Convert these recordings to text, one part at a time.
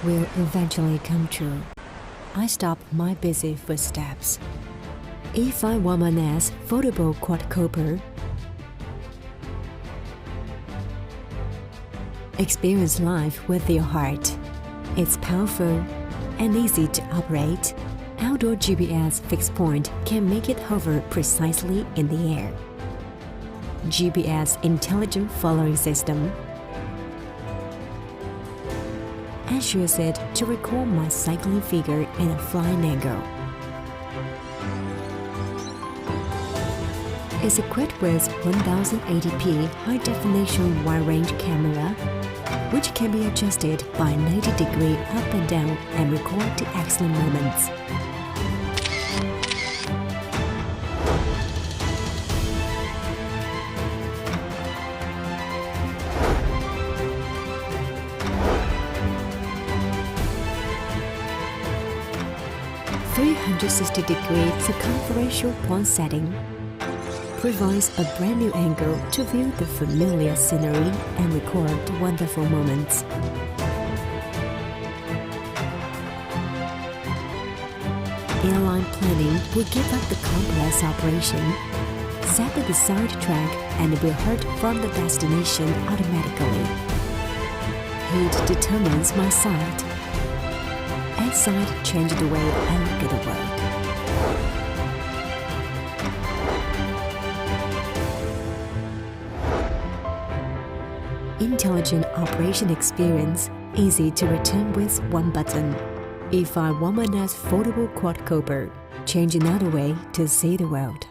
will eventually come true. I stop my busy footsteps. If I want an foldable quadcopter, experience life with your heart. It's powerful and easy to operate. Outdoor GPS fixed point can make it hover precisely in the air. GPS intelligent following system ensures it to record my cycling figure in a flying angle. It's equipped with 1080p high-definition wide-range camera, which can be adjusted by 90-degree up and down and record the excellent moments. .360-degree circumferential point setting provides a brand new angle to view the familiar scenery and record wonderful moments. Airline planning will give up the complex operation, set the desired track, and will head from the destination automatically. Heat determines my sight, and sight changes the way I look at the world. Intelligent operation experience, easy to return with one button. If I want my next foldable quadcopter, change another way to see the world.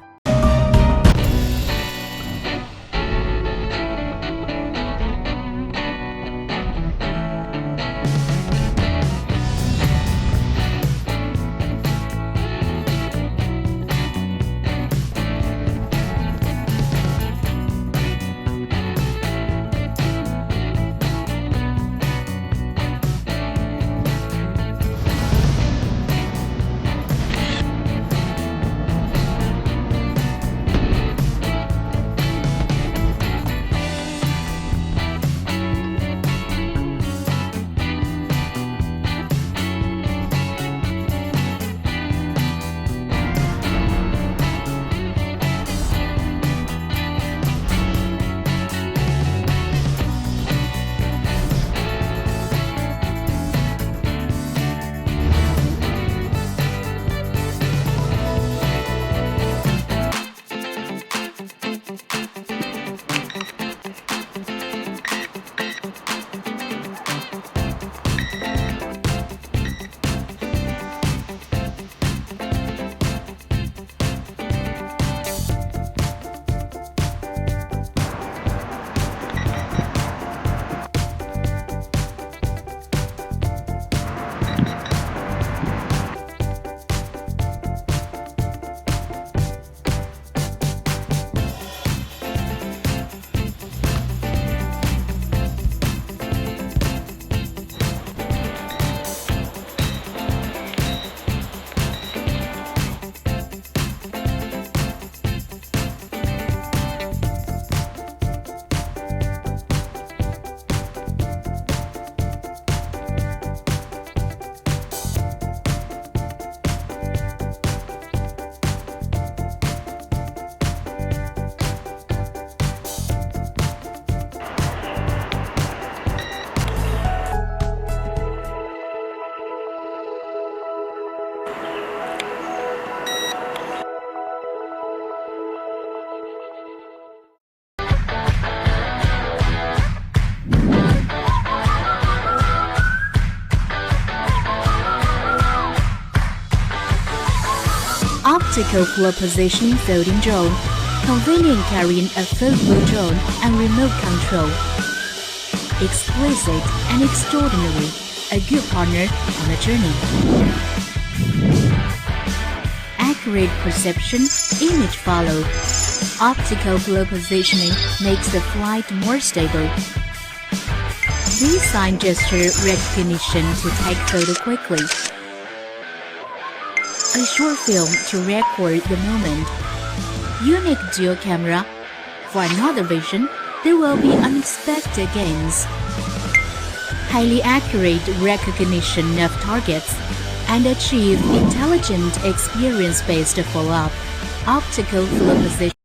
Optical floor positioning folding drone, convenient carrying a foldable drone and remote control. Exquisite and extraordinary, a good partner on a journey. Accurate perception, image follow. Optical floor positioning makes the flight more stable. Design gesture recognition to take photo quickly. A short film to record the moment. Unique dual camera. For another vision, there will be unexpected gains. highly accurate recognition of targets, and achieve intelligent experience-based follow-up. Optical flow position